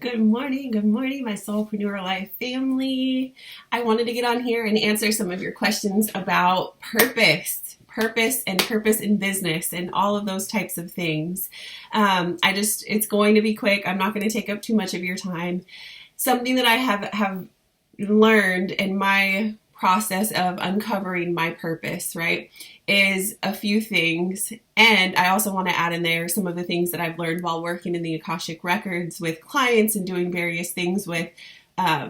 Good morning, my Soulpreneur Life family. I wanted to get on here and answer some of your questions about purpose and purpose in business and all of those types of things. It's going to be quick. I'm not going to take up too much of your time. Something that I have learned in my process of uncovering my purpose, right, is a few things. And I also want to add in there some of the things that I've learned while working in the Akashic Records with clients and doing various things with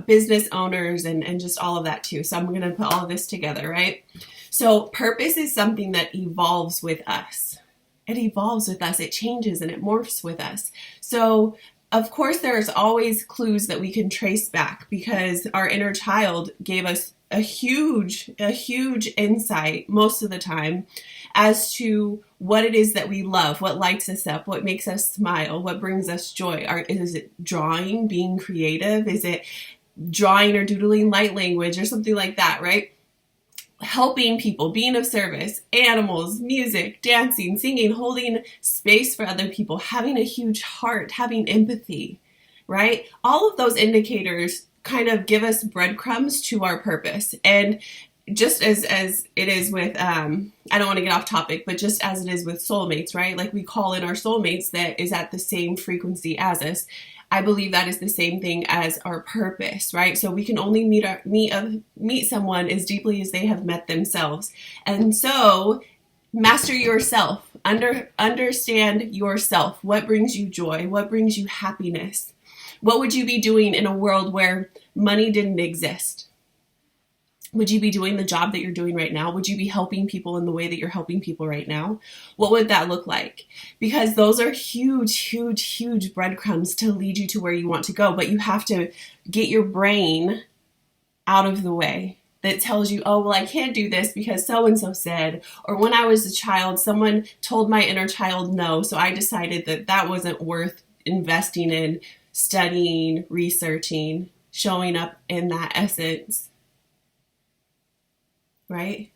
business owners and just all of that too. So I'm going to put all of this together, right? So purpose is something that evolves with us. It evolves with us. It changes and it morphs with us. So of course, there's always clues that we can trace back because our inner child gave us a huge insight most of the time as to what it is that we love, what lights us up, what makes us smile, what brings us joy. Is it drawing, being creative? Is it drawing or doodling light language or something like that, right? Helping people, being of service, animals, music, dancing, singing, holding space for other people, having a huge heart, having empathy, right? All of those indicators kind of give us breadcrumbs to our purpose. And just as it is with, I don't want to get off topic, but just as it is with soulmates, right? Like we call in our soulmates that is at the same frequency as us. I believe that is the same thing as our purpose, right? So we can only meet someone as deeply as they have met themselves. And so master yourself, understand yourself. What brings you joy? What brings you happiness? What would you be doing in a world where money didn't exist? Would you be doing the job that you're doing right now? Would you be helping people in the way that you're helping people right now? What would that look like? Because those are huge breadcrumbs to lead you to where you want to go. But you have to get your brain out of the way that tells you, oh, well, I can't do this because so-and-so said, or when I was a child, someone told my inner child no. So I decided that that wasn't worth investing in, studying, researching, showing up in that essence. Right?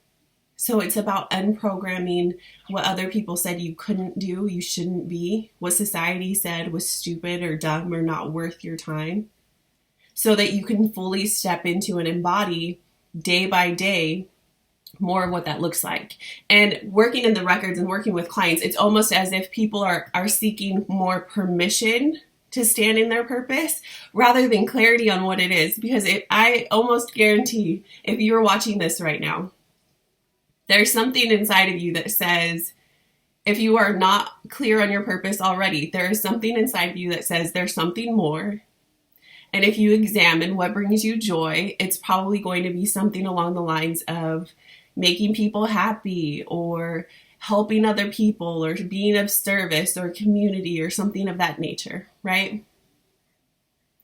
So it's about unprogramming what other people said you couldn't do, you shouldn't be, what society said was stupid or dumb or not worth your time, so that you can fully step into and embody day by day more of what that looks like. And working in the records and working with clients, it's almost as if people are seeking more permission to stand in their purpose rather than clarity on what it is. Because I almost guarantee if you're watching this right now, there's something inside of you that says, if you are not clear on your purpose already, there is something inside of you that says there's something more. And if you examine what brings you joy, it's probably going to be something along the lines of making people happy or helping other people or being of service or community or something of that nature, right?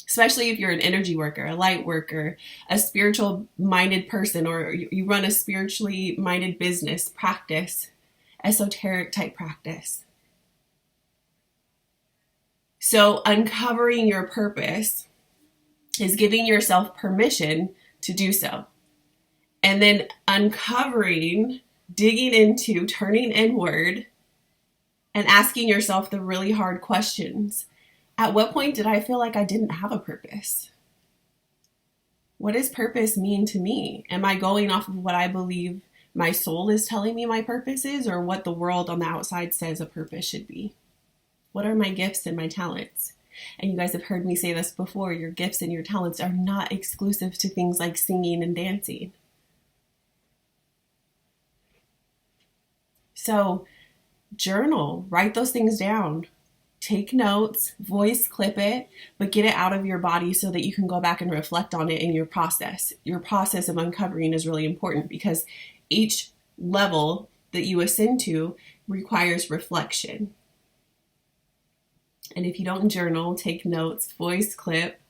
Especially if you're an energy worker, a light worker, a spiritual minded person, or you run a spiritually minded business, practice, esoteric type practice. So uncovering your purpose is giving yourself permission to do so. And then uncovering, digging into, turning inward, and asking yourself the really hard questions. At what point did I feel like I didn't have a purpose? What does purpose mean to me? Am I going off of what I believe my soul is telling me my purpose is, or what the world on the outside says a purpose should be? What are my gifts and my talents? And you guys have heard me say this before, your gifts and your talents are not exclusive to things like singing and dancing. So journal, write those things down. Take notes, voice clip it, but get it out of your body so that you can go back and reflect on it in your process. Your process of uncovering is really important because each level that you ascend to requires reflection. And if you don't journal, take notes, voice clip,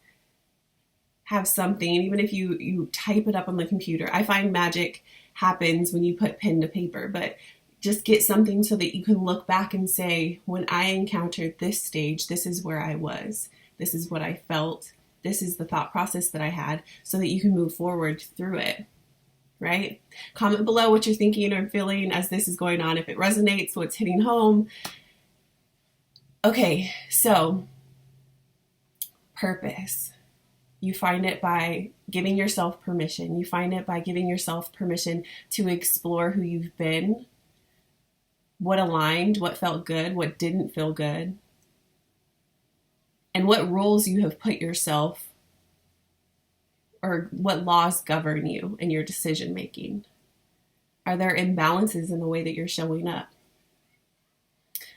have something, even if you type it up on the computer. I find magic happens when you put pen to paper, but just get something so that you can look back and say, when I encountered this stage, this is where I was. This is what I felt. This is the thought process that I had, so that you can move forward through it, right? Comment below what you're thinking or feeling as this is going on. If it resonates, what's hitting home. Okay, so purpose. You find it by giving yourself permission. You find it by giving yourself permission to explore who you've been, what aligned, what felt good, what didn't feel good, and what roles you have put yourself, or what laws govern you in your decision making. Are there imbalances in the way that you're showing up?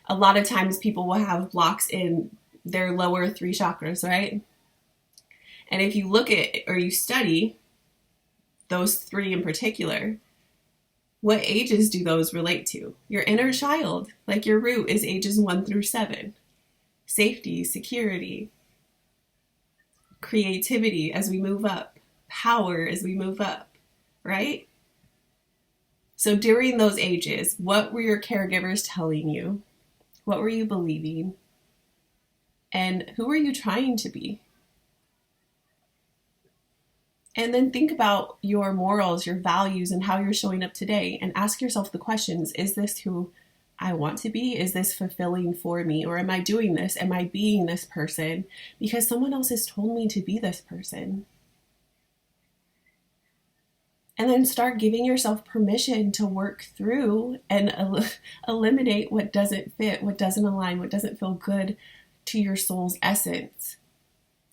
A lot of times people will have blocks in their lower 3 chakras, right? And if you look at or you study those 3 in particular, what ages do those relate to? Your inner child, like your root, is ages 1 through 7. Safety, security, creativity as we move up, power as we move up, right? So during those ages, what were your caregivers telling you? What were you believing? And who were you trying to be? And then think about your morals, your values, and how you're showing up today. And ask yourself the questions, is this who I want to be? Is this fulfilling for me? Or am I doing this? Am I being this person because someone else has told me to be this person? And then start giving yourself permission to work through and eliminate what doesn't fit, what doesn't align, what doesn't feel good to your soul's essence.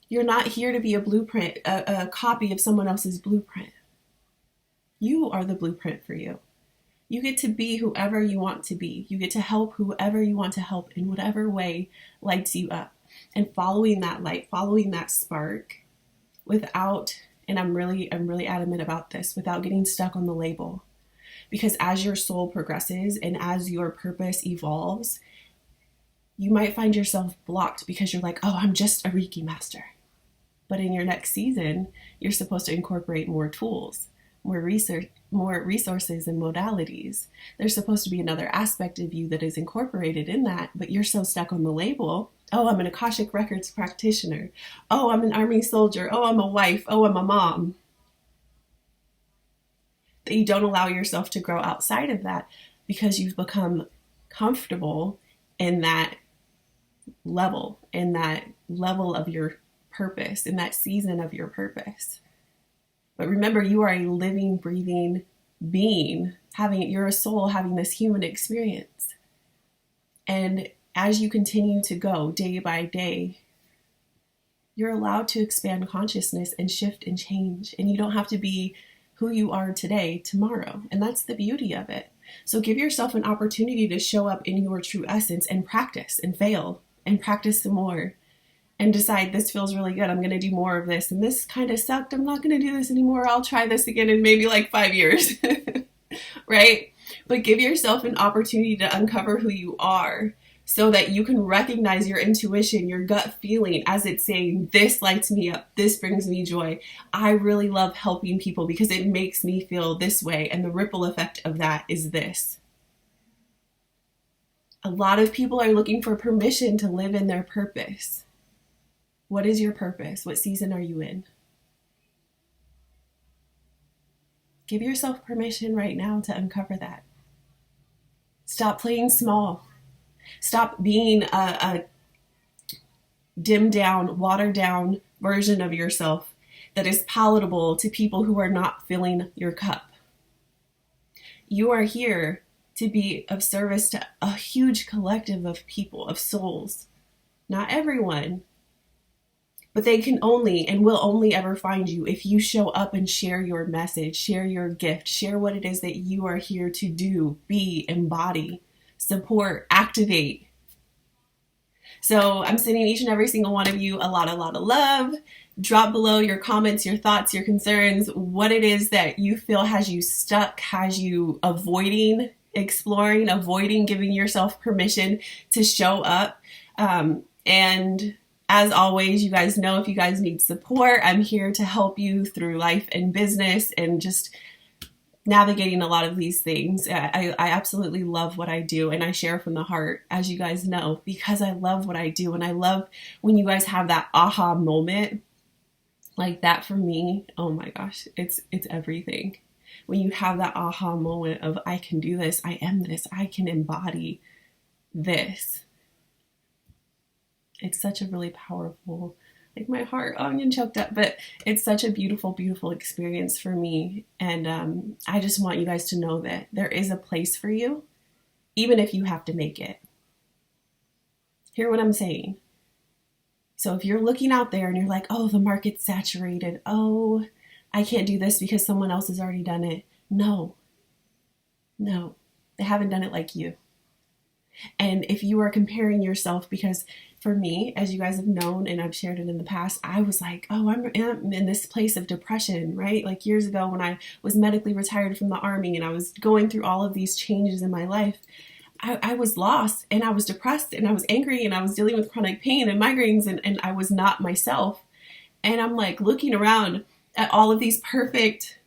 You're not here to be a blueprint, a copy of someone else's blueprint. You are the blueprint for you. You get to be whoever you want to be. You get to help whoever you want to help in whatever way lights you up. And following that light, following that spark without, and I'm really adamant about this, without getting stuck on the label. Because as your soul progresses and as your purpose evolves, you might find yourself blocked because you're like, oh, I'm just a Reiki master. But in your next season, you're supposed to incorporate more tools, more research, more resources and modalities. There's supposed to be another aspect of you that is incorporated in that, but you're so stuck on the label. Oh, I'm an Akashic Records practitioner. Oh, I'm an Army soldier. Oh, I'm a wife. Oh, I'm a mom. That you don't allow yourself to grow outside of that because you've become comfortable in that level of your purpose, in that season of your purpose. But remember, you are a living, breathing being. You're a soul having this human experience. And as you continue to go day by day, you're allowed to expand consciousness and shift and change. And you don't have to be who you are today, tomorrow. And that's the beauty of it. So give yourself an opportunity to show up in your true essence and practice and fail and practice some more. And decide, this feels really good. I'm going to do more of this. And this kind of sucked. I'm not going to do this anymore. I'll try this again in maybe like 5 years. Right? But give yourself an opportunity to uncover who you are so that you can recognize your intuition, your gut feeling as it's saying, this lights me up. This brings me joy. I really love helping people because it makes me feel this way. And the ripple effect of that is this. A lot of people are looking for permission to live in their purpose. What is your purpose? What season are you in? Give yourself permission right now to uncover that. Stop playing small. Stop being a dimmed down, watered down version of yourself that is palatable to people who are not filling your cup. You are here to be of service to a huge collective of people, of souls. Not everyone. But they can only and will only ever find you if you show up and share your message, share your gift, share what it is that you are here to do, be, embody, support, activate. So I'm sending each and every single one of you a lot of love. Drop below your comments, your thoughts, your concerns, what it is that you feel has you stuck, has you avoiding exploring, avoiding giving yourself permission to show up. And as always, you guys know if you guys need support, I'm here to help you through life and business and just navigating a lot of these things. I absolutely love what I do and I share from the heart, as you guys know, because I love what I do. And I love when you guys have that aha moment like that for me. Oh my gosh, it's everything. When you have that aha moment of I can do this, I am this, I can embody this. It's such a really powerful, like my heart. Oh, I'm getting choked up. But it's such a beautiful, beautiful experience for me. And I just want you guys to know that there is a place for you, even if you have to make it. Hear what I'm saying? So if you're looking out there and you're like, oh, the market's saturated. Oh, I can't do this because someone else has already done it. No, they haven't done it like you. And if you are comparing yourself, because for me, as you guys have known, and I've shared it in the past, I was like, oh, I'm in this place of depression, right? Like years ago when I was medically retired from the Army and I was going through all of these changes in my life, I was lost and I was depressed and I was angry and I was dealing with chronic pain and migraines and I was not myself. And I'm like looking around at all of these perfect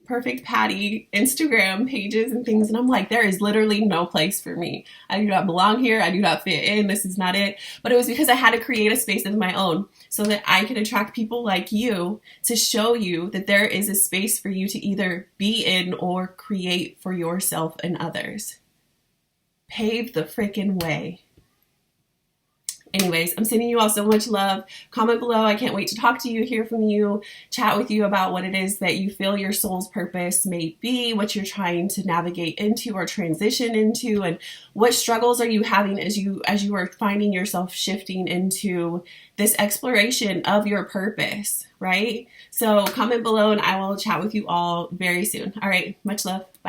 Patty Instagram pages and things. And I'm like, there is literally no place for me. I do not belong here. I do not fit in. This is not it. But it was because I had to create a space of my own so that I could attract people like you to show you that there is a space for you to either be in or create for yourself and others. Pave the freaking way. Anyways, I'm sending you all so much love. Comment below. I can't wait to talk to you, hear from you, chat with you about what it is that you feel your soul's purpose may be, what you're trying to navigate into or transition into, and what struggles are you having as you are finding yourself shifting into this exploration of your purpose, right? So comment below and I will chat with you all very soon. All right, much love. Bye.